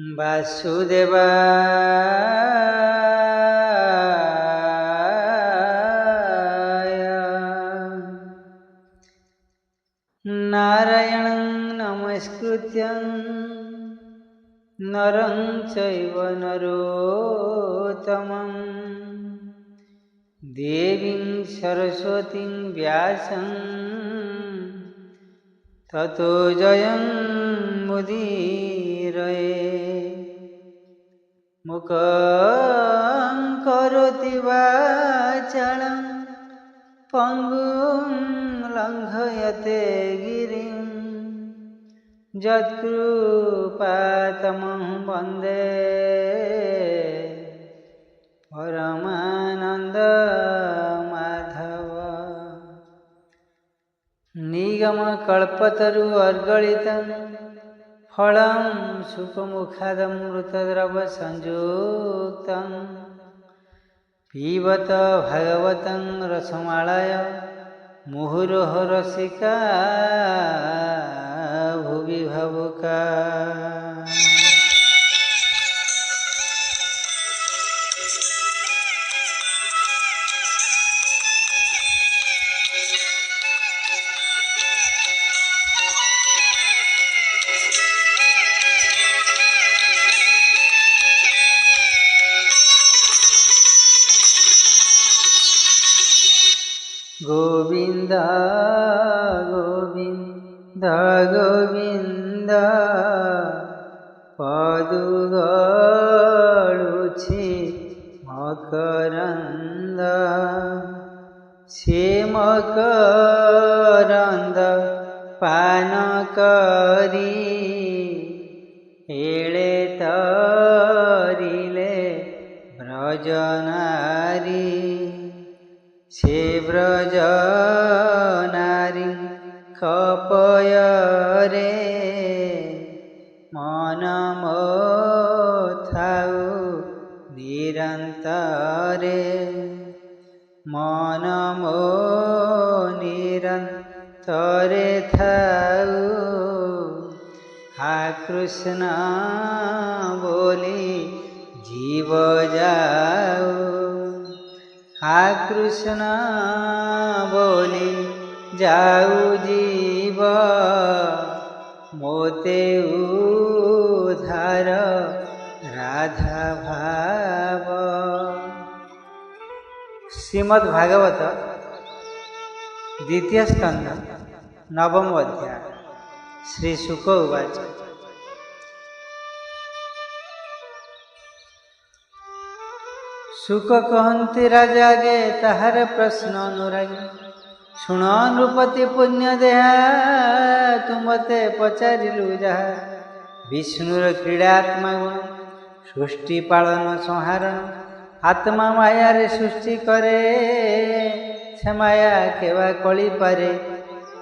वासुदेवाय नारायणं नमस्कृत्यं नरं चैव नरोत्तमं देवीं सरस्वतीं व्यासं ततो जयं मुदीरये। मुखं करोति वाचालं पङ्गुं लङ्घयते गिरिं यत्कृपातमं वन्दे परमानन्दमाधव। निगमकल्पतरु अर्गलितं फलं सुखमुखादमृतद्रवसंयुक्तं पिबत भागवतं रसमालय मुहुरः रसिका भुवि भावुका। गोविंद गोविंद गोविंद पादुगळुछि मकरंद से मकरंद पान करी एळे तरिले ब्रजनारी से ब्रज नारी कपय रे मन मोथाउ निरंतरे मन मो निरंतरे थाउ हा कृष्ण बोली जीव जाऊ हा कृष्ण बोली जाऊ जीव मोते उधार राधा भाव। श्रीमद् भागवत द्वितीय स्कंध नवम अध्याय। श्री शुक उवाच शुक कहन्ति राजागे ताहार प्रश्न अनुरागी शुण नृपति पुण्य देहा तुमते पचारिलु जहा विष्णुर क्रीडात्मा गुण सृष्टि पालन संहारण आत्मा माया रे सृष्टि करे से माया केवा कली पारे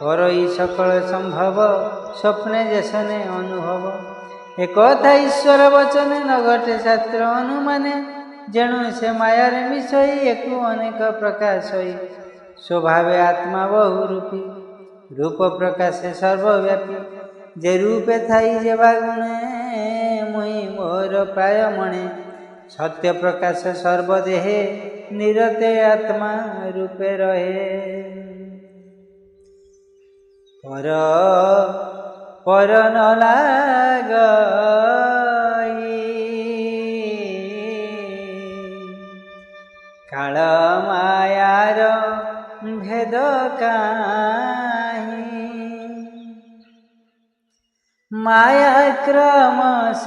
करई सकल संभव स्वप्ने जसने अनुभव एकथा ईश्वर वचने न घटे शास्त्र अनुमाने जेणु से मायारे मिसई एकु अनेक प्रकाश होई स्वभावे आत्मा बहुरूपी रूप प्रकाशे सर्वव्यापी जे रूपे थाई जेवा गुणे मुई मोर प्राय मणे सत्य प्रकाश सर्वदेहे निरते आत्मा रूपे रहे पर न लागई काल मायार भेद काहि माया क्रमश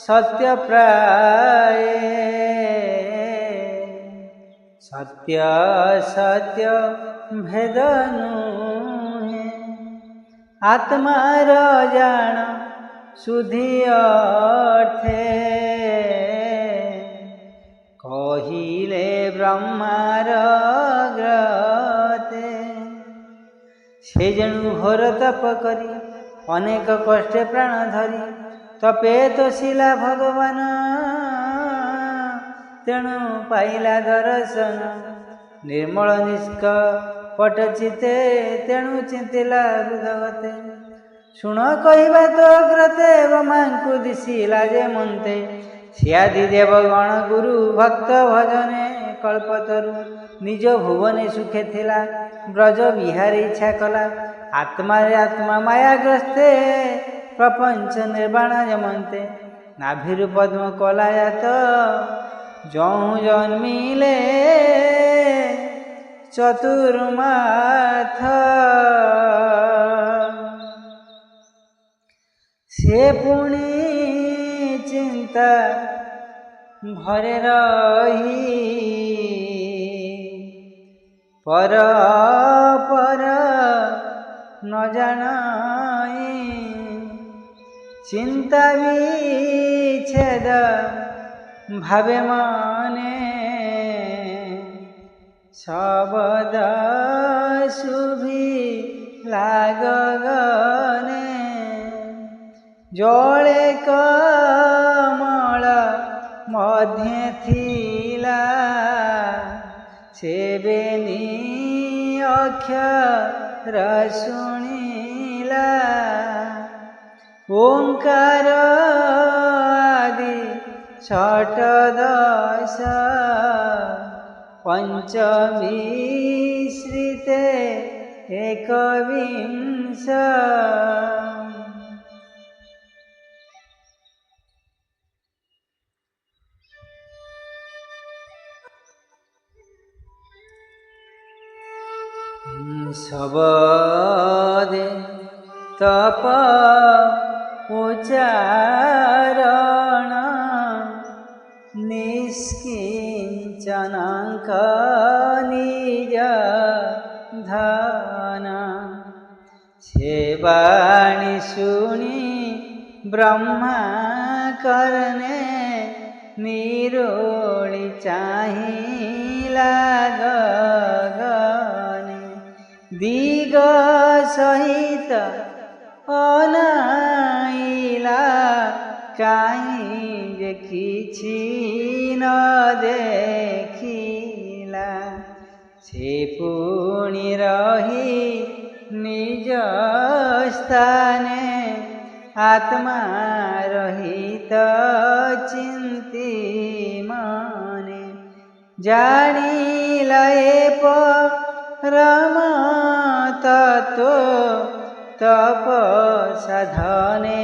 सत्य प्राय सत्य सत्य भेद नुहे आत्मार जान सुधी अर्थे कहिले ब्रह्मार ग्रते से जेणु घोर तप करी अनेक कष्टे प्राण धरी तपे तो शिला भगवान तेणु पाइला दर्शन निर्मल निष्कपट चिते तेणु चिंतिला हृदगते ଶୁଣ କହିବା ତ ଗ୍ରତେବ ମାଙ୍କୁ ଦିଶିଲା ଯେ ମନ୍ତେ ସିଆଦି ଦେବଗଣ ଗୁରୁ ଭକ୍ତ ଭଜନେ କଳ୍ପତରୁ ନିଜ ଭୁବନେ ସୁଖେ ଥିଲା ବ୍ରଜ ବିହାରୀ ଇଚ୍ଛା କଲା ଆତ୍ମାରେ ଆତ୍ମା ମାୟାଗ୍ରସ୍ତେ ପ୍ରପଞ୍ଚ ନିର୍ବାଣ ଜମନ୍ତେ ନାଭିରୁ ପଦ୍ମ କଲାୟାତ ଯଉଁ ଜନ୍ମିଲେ ଚତୁର୍ମାଥ ସେ ପୁଣି ଚିନ୍ତା ଘରେ ରହି ପର ନ ଜାଣଇ ଚିନ୍ତା ବିଚ୍ଛେଦ ଭାବେ ମନେ ଶବଦ ଶୁଭିଲା ଗଗନେ ଜଳେ କମଳ ମଧ୍ୟେ ଥିଲା ସେବେନି ଅକ୍ଷର ଶୁଣିଲା ଓଙ୍କାର ଆଦି ଷଟଦଶ ପଞ୍ଚମିଶ୍ରିତେ एकविंश सबदे तप उच्चारण निष्किंचनांक निज धन से वाणी सुनी ब्रह्मा करने निरोली चाहिला गगने दिग सहित अनाइला काहीं जे किछि न देखिला से पुणी रही निज स्थाने आत्मा रहित चिंती मने जानिला परम तत्व तप साधने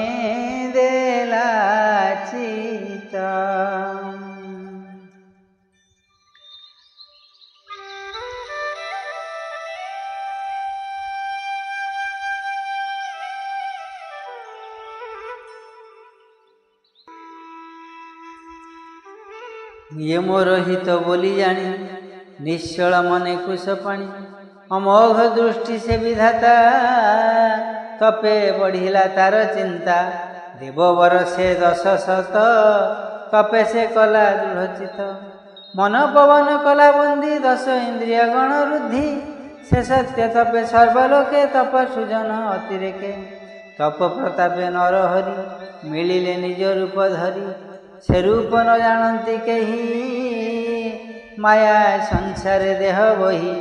देला चित ये मोर हित बोली जानी निश्चल मने कुश पाणी अमोघ दृष्टि से विधाता तपे बढ़िला तार चिंता देववर से 10 शत तपे से कला दृढ़चित मन पवन कला बंदी 10 इंद्रिय गण रुद्धि से सत्य तपे सर्वलोके तप सुजन अतिरेके तप प्रतापे नरहरि मिलिले निज रूप धरी से रूप न जानती कही माया संसार देह बही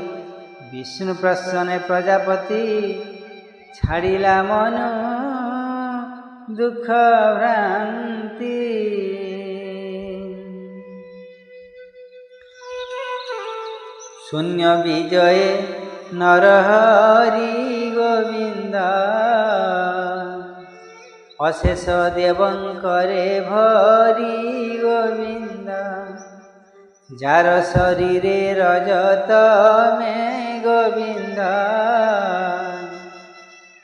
विष्णु प्रसन्न प्रजापति छाड़िला मन दुख भ्रांति शून्य विजय नरहरि गोविंद अशेष देवंकरे भरी गोविंद जार शरीरे रजत में गोविंद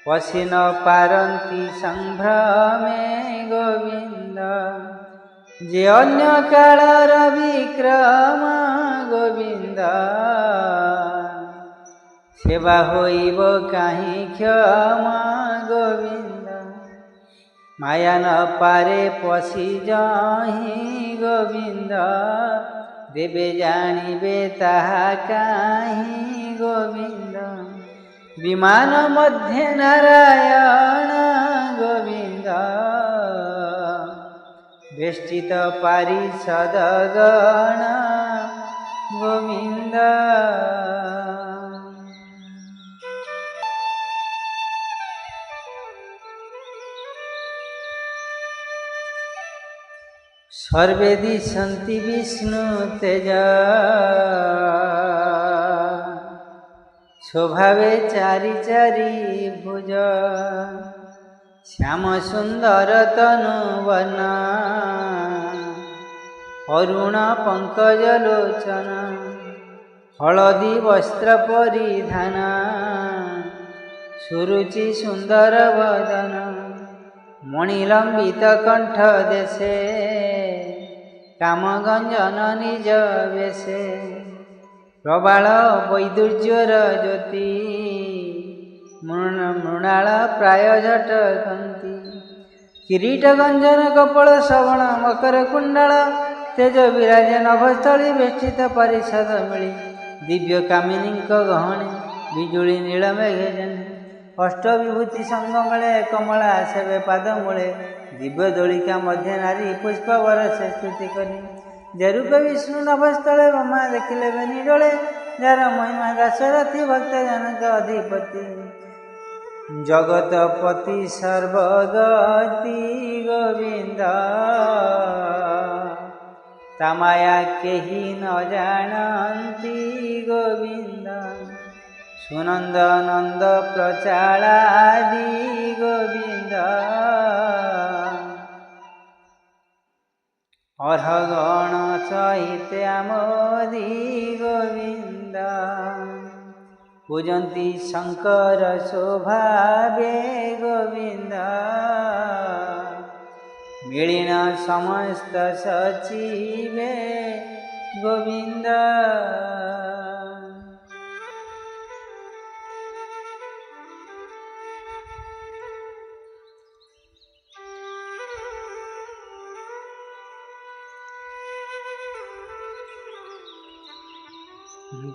पशी न पारंती संभ्रमे गोविंद जे अन्य कालर विक्रम गोविंद सेवा होइब काहीं क्षमा गोविंद माया न पारे पशी जाहि गोविंद देवे जानिबे ताहा काहीं गोविंद विमान मध्य नारायण गोविंद वेष्टित पारिषद गण गोविंद सर्वे दिशन्ति विष्णु तेजा स्वभावे चारि चारि भुज श्याम सुंदर तनुवन अरुण पंकज लोचन हलदी वस्त्र परिधान सुरुचि सुंदर वदन मणिलंबित कंठ देशे कामगंजन निज वेशे प्रबाल वैदुर्यर ज्योति मृणाल प्राय झटकंती किरीट गंजन कपल श्रवण मकर कुंडल तेज विराज नभस्थली वेष्टित परिषद मिली दिव्य कामिनी गहणे बिजुली नील मेघजन अष्टविभूति संगमले कमला सेवे पादमूले दिव्य दोलिका मध्य नारी पुष्प बरसे स्तुति करी जेरूप विष्णु नभस्थले ब्रह्मा देखिले बेनी डोले जार महिमा दाशरथी भक्त जनक अधिपति जगतपति सर्वगति गोविंद तमाया केही न जानती गोविंद सुनंद नंद प्रचालादि गोविंद अर्हगण सहित आमोदी गोविंद पूजन्ति शंकर शोभावे गोविंद मिलिन समस्त सचिवे गोविंद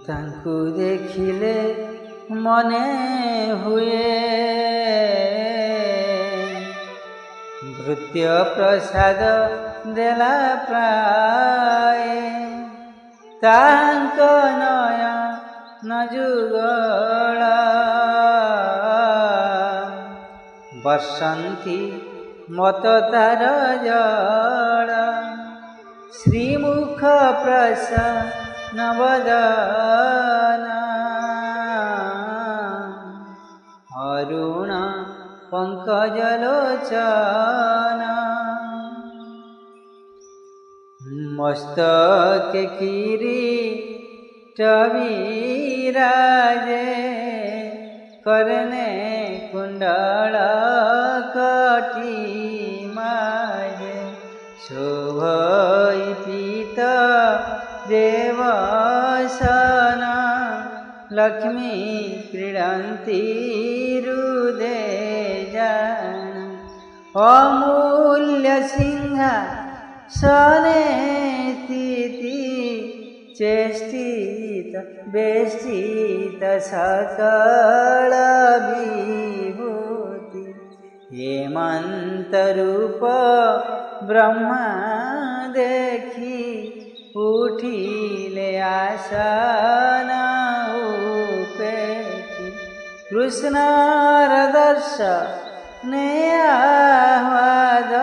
तांकु देखिले मने हुए भृत्य प्रसाद देला प्राय तांक नयन जुगल वर्षन्ति मत तार जल श्रीमुख प्रसन्न वदन अरुण पंकजलोचन मस्तके किरीट विराजे करने कुंडल कटी माजे शोभई पीत देवसन लक्ष्मी क्रीडन्ति हृदे जान अमूल्य सिंहासने स्थिति चेष्टित बेष्टित सकल विभूति हेमंत रूप ब्रह्मा देखी उठिले आसन उपेक्षी कृष्णर दर्शने आह्लाद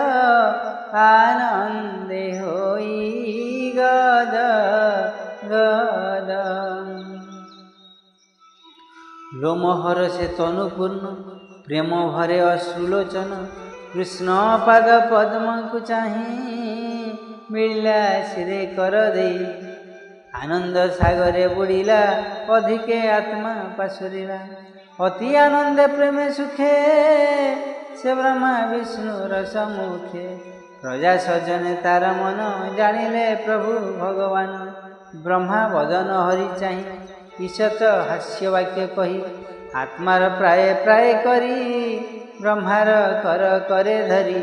आनंदे होई गद गद लोमहर से तनुपूर्ण प्रेम भरे अश्रुलोचन कृष्ण पाद पद्म को चाही मिलला सिरे कर दे आनंद सागरे बुड़िला अधिके आत्मा पाशुरिला अति आनंद प्रेम सुखे से ब्रह्मा विष्णु रसमुखे प्रजा सजने तार मन जानिले प्रभु भगवान ब्रह्मा वदन हरि चाही ईशत हास्य वाक्य कही आत्मार प्राय प्राय करी ब्रह्मार कर करे धरी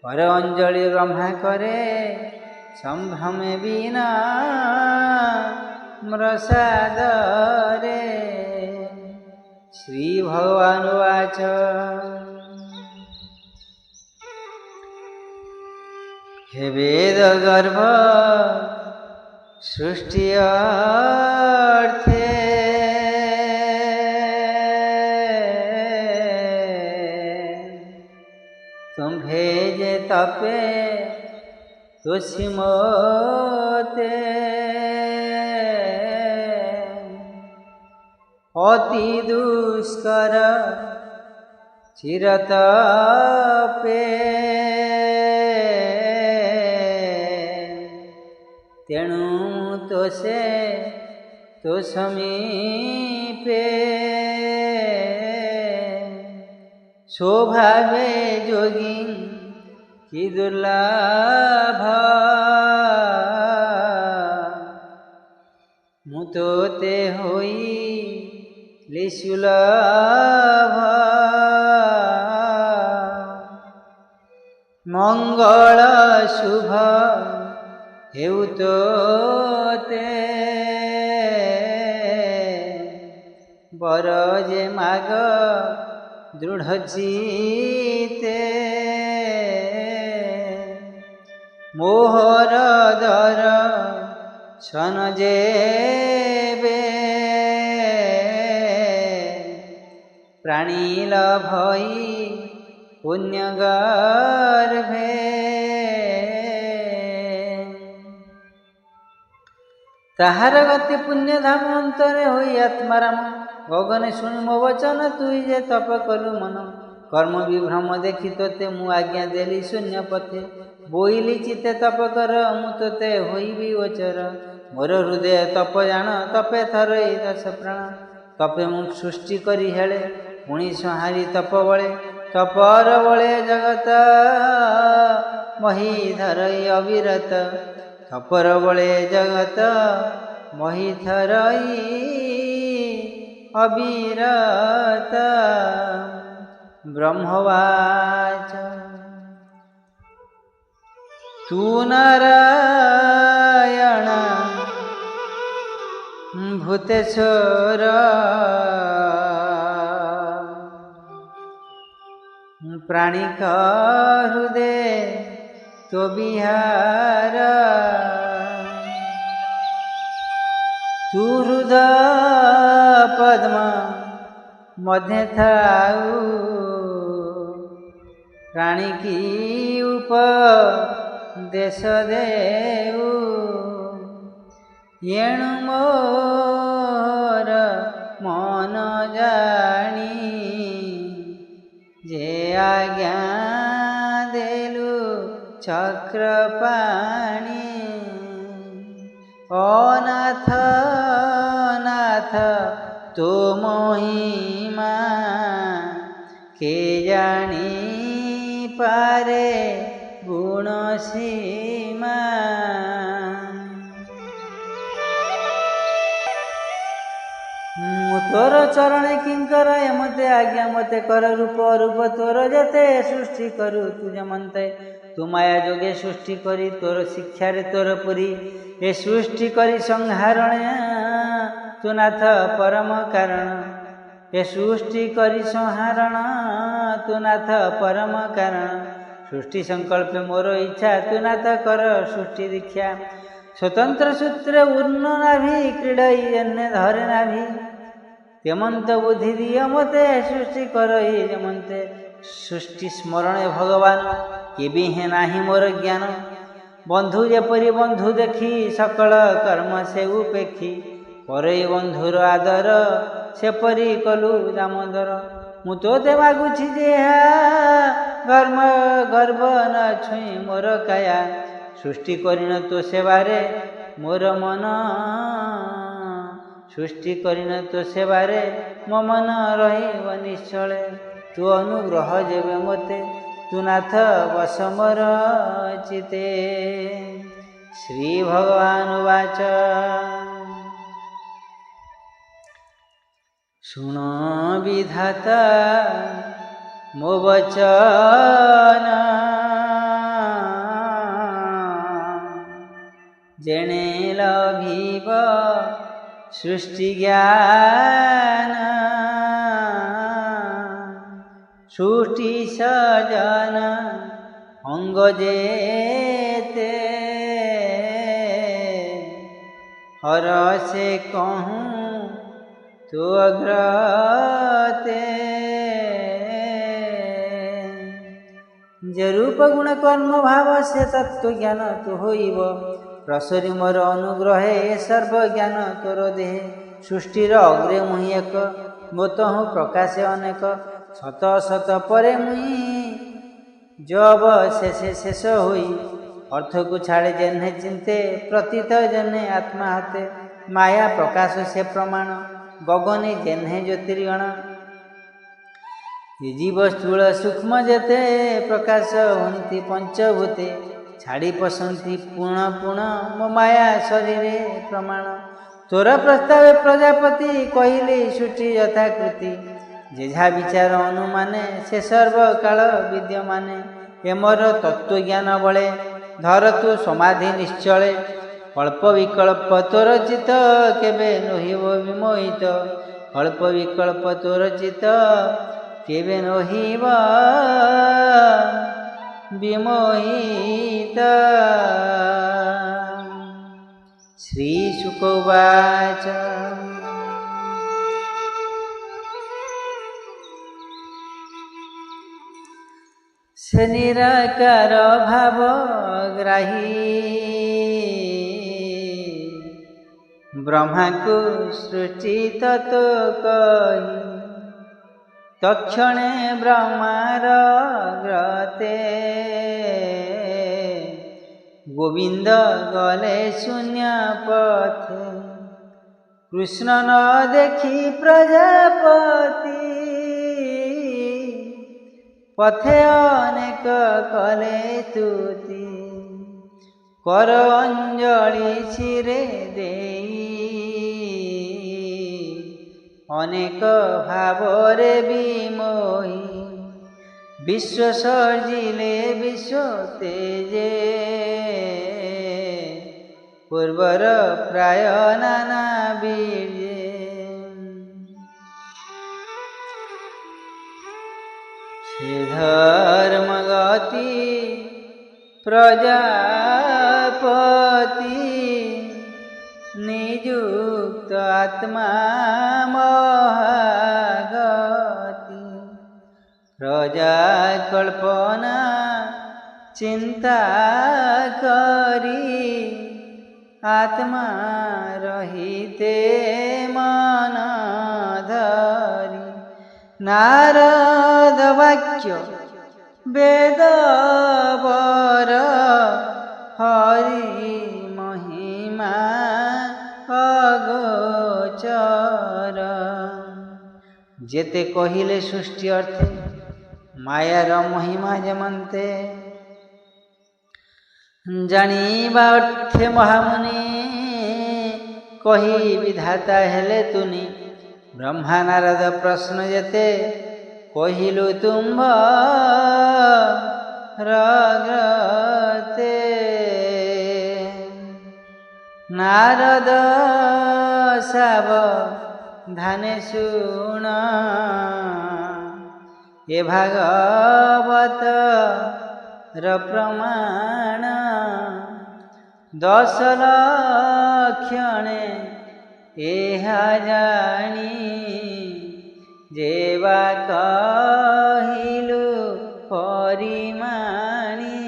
पर अंजलि ब्रह्मा करे संभ्रमे बिना मृषादरे श्री भगवान वाच हे वेद गर्भ सृष्टि अर्थे तुम भेजे तपे तोसी मोते अति दुष्कर चिरतपे तेणु तोसे तो समीपे शोभावे जोगी की दुर्लभ मुतोते होई लिसुलभ मंगल शुभ हेउतोते बर जे माग दृढ़ चिते मोहर दर सन जेबे प्राणील भई पुण्य गर्भे ताहार गति पुण्य धाम अंतरे होई आत्माराम गगने शुणी मो वचन तुई जे तप कलु मन कर्म विभ्रम देखी तोते मु आज्ञा देली शून्य पथे बोइली चिते तप कर मु तोते होइबी गोचर मोर हृदय तप जान तपे थरई दश प्राण तपे मु सृष्टि करी हेले पुणी संहारी तप बळे तपर बळे जगत मही धरई अविरत तपर बळे जगत मही थरई अविरत ब्रह्मवाच तू नारायण भूतेश्वर प्राणिक हृदय तो विहार तू हृदय पद्म मध्य थाऊ प्राणी की उपदेश देऊ येणु मोर मन जानी जे आज्ञा देलु चक्रपाणी अनाथ नाथ तो महिमा के जानी पारे गुण सीमा तोर चरण किंकर मते आज्ञा मते कर रूप रूप तोर जते सृष्टि करू तुझे मनते तू माया जोगे सृष्टि करी तोर शिक्षा रे तोर पुरी ए सृष्टि करी संहारण तू नाथ परम कारण ए सृष्टि करी संहारण तू नाथ परम कारण सृष्टि संकल्प मोर इच्छा तू नाथ कर सृष्टि दीक्षा स्वतंत्र सूत्र उन्न नाभि क्रीडई अन्य धरे नाभि तेमंत बुद्धि दिय मते सृष्टि करई जेमंते सृष्टि स्मरण भगवान केबी हे नाही मोर ज्ञान बंधु जेपरी बंधु देखी सकल कर्म से उपेक्षी करई बंधुर आदर सेपरी कलु दामोदर मु तोते मागुछि जे गर्म गर्भ न छुई मोर काया सृष्टि करिन तो सेवारे मोर मन सृष्टि करिन तो सेवारे मो मन रहिब निश्चले तू अनुग्रह जेबे मते तू नाथ बस मोर चिते श्री भगवान वाच शुण विधाता मो वचन जेणे लभिब सृष्टि ज्ञान सृष्टि सजन अंग जेते हर से कहूँ तो अग्रते ଯେ ରୂପ ଗୁଣ କର୍ମ ଭାବ ସେ ତତ୍ତ୍ୱ ଜ୍ଞାନ ତୁ ହୋଇବ। ପ୍ରସରି ମୋର ଅନୁଗ୍ରହେ ଏ ସର୍ବଜ୍ଞାନ ତୋର ଦେହେ। ସୃଷ୍ଟିର ଅଗ୍ରେ ମୁହିଁ ଏକ, ମୋତହୁଁ ପ୍ରକାଶେ ଅନେକ। ଶତ ଶତ ପରେ ମୁହିଁ ଜବ ଶେଷେ ଶେଷ ହୋଇ। ଅର୍ଥକୁ ଛାଡ଼େ ଜେହ୍ନେ ଚିନ୍ତେ, ପ୍ରତୀତ ଜେହ୍ନେ ଆତ୍ମା ହାତେ। ମାୟା ପ୍ରକାଶ ସେ ପ୍ରମାଣ, ଗଗନେ ଜେହ୍ନେ ଜ୍ୟୋତିର୍ଗଣ। ଜୀବ ସ୍ଥୂଳ ସୂକ୍ଷ୍ମ ଯେତେ, ପ୍ରକାଶ ହୁଅନ୍ତି ପଞ୍ଚଭୂତେ। ଛାଡ଼ି ପଶନ୍ତି ପୁଣ ପୁଣ, ମୋ ମାୟା ଶରୀରେ ପ୍ରମାଣ। ତୋର ପ୍ରସ୍ତାବେ ପ୍ରଜାପତି, କହିଲେ ସୃଷ୍ଟି ଯଥାକୃତି। ଯେଝା ବିଚାର ଅନୁମାନେ, ସେ ସର୍ବକାଳ ବିଦ୍ୟମାନେ। ଏ ମୋର ତତ୍ତ୍ୱଜ୍ଞାନ ବଳେ, ଧର ତୁ ସମାଧି ନିଶ୍ଚଳେ। ଅଳ୍ପ ବିକଳ୍ପ ତୋର ଚିତ, କେବେ ନୋହିବ ବିମୋହିତ। ଅଳ୍ପ ବିକଳ୍ପ ତୋର ଚିତ, କେବେ ନୋହିବ ବିମୋହିତ। ଶ୍ରୀଶୁକ ଉବାଚ। ସେ ନିରାକାର ଭାବ ଗ୍ରାହୀ, ବ୍ରହ୍ମାଙ୍କୁ ସୃଷ୍ଟି ତତ୍ତ୍ୱ କହି। ତକ୍ଷଣେ ବ୍ରହ୍ମାର ଗ୍ରତେ, ଗୋବିନ୍ଦ ଗଲେ ଶୂନ୍ୟ ପଥେ। କୃଷ୍ଣ ନ ଦେଖି ପ୍ରଜାପତି, ପଥେ ଅନେକ କଲେ ତୁତି। କର ଅଞ୍ଜଳି ଶିରେ ଦେଇ, ଅନେକ ଭାବରେ ବିମୋହି। ବିଶ୍ୱ ସର୍ଜିଲେ ବିଶ୍ୱ ତେଜେ, ପୂର୍ବର ପ୍ରାୟ ନାନା ବୀର୍ଯ୍ୟେ। ସେ ଧର୍ମଗତି ପ୍ରଜାପତି, ନିଯୁକ୍ତ ଆତ୍ମା ମହାଗତି। ପ୍ରଜା କଳ୍ପନା ଚିନ୍ତା କରି, ଆତ୍ମା ରହିତେ ମନ ଧରି। ନାରଦ ବାକ୍ୟ ବେଦ ବର, ହରି ମହିମା ଅଗୋଚର। ଯେତେ କହିଲେ ସୃଷ୍ଟି ଅର୍ଥେ, ମାୟାର ମହିମା ଯେମନ୍ତେ। ଜାଣିବା ଅର୍ଥେ ମହାମୁନି, କହି ବିଧାତା ହେଲେ ତୁନି। ବ୍ରହ୍ମା ନାରଦ ପ୍ରଶ୍ନ ଯେତେ, କହିଲୁ ତୁମ୍ଭ ରଗ୍ରତେ। ନାରଦ ସାବଧାନେ ଶୁଣ, ଏ ଭାଗବତର ପ୍ରମାଣ। 10 ଲକ୍ଷଣେ ଏହା ଜାଣି, ଯେ ବା କହିଲୁ ପରିମାଣି।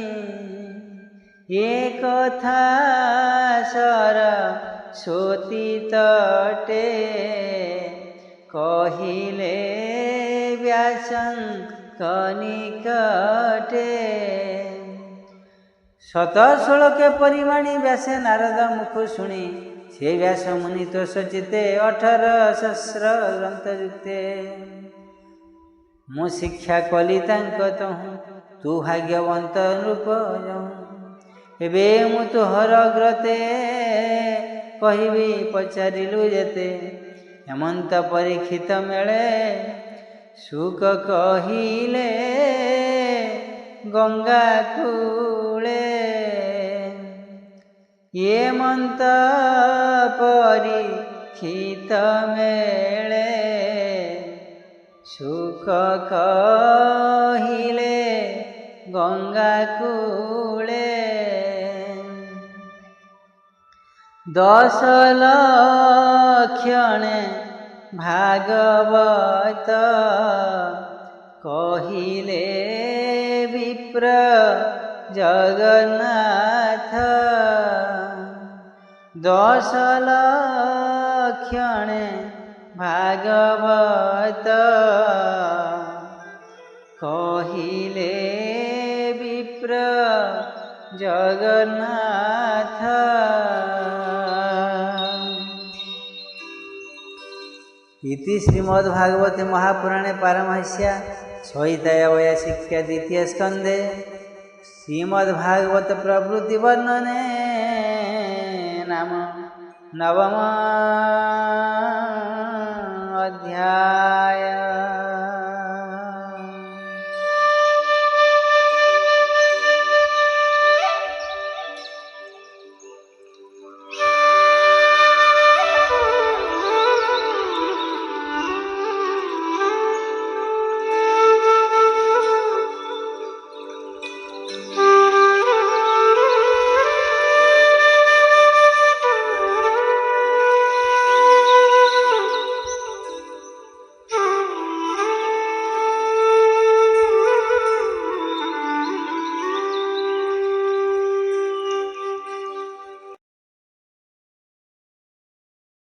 ଏ କଥା ସରସ୍ୱତୀ ତଟେ, କହିଲେ ବ୍ୟାସଙ୍କ ନିକଟେ। 17 ପରିମାଣି ବ୍ୟାସେ ନାରଦ ମୁଖ ଶୁଣି। ସେ ବ୍ୟାସ ମୁନି ତୋଷ ଚିତେ, 18 ସହସ୍ର ଗ୍ରନ୍ଥ ଯୁକ୍ତେ। ମୁଁ ଶିକ୍ଷା କଲି ତାଙ୍କ ତହୁଁ, ତୁ ଭାଗ୍ୟବନ୍ତ ନୃପ ଯହୁଁ। ଏବେ ମୁଁ ତୋହର ଗ୍ରତେ, କହିବି ପଚାରିଲୁ ଯେତେ। ହେମନ୍ତ ପରୀକ୍ଷିତ ମେଳେ, ଶୁକ କହିଲେ ଗଙ୍ଗା କୂଳେ। ହେମନ୍ତ ପରୀକ୍ଷିତ ମେଳେ, ଶୁକ କହିଲେ ଗଙ୍ଗା କୂଳେ। 10 ଲକ୍ଷଣେ ଭାଗବତ, କହିଲେ ବିପ୍ର विप्र जगन्नाथ 10 लक्षणे भागवत कहिले विप्र जगन्नाथ। इति श्रीमद्भागवते महापुराणे पारमहंस्या संहितायावयासिक्या द्वितीय स्कंदे श्रीमद्भागवत प्रवृत्ति वर्णने नाम 9 अध्याय।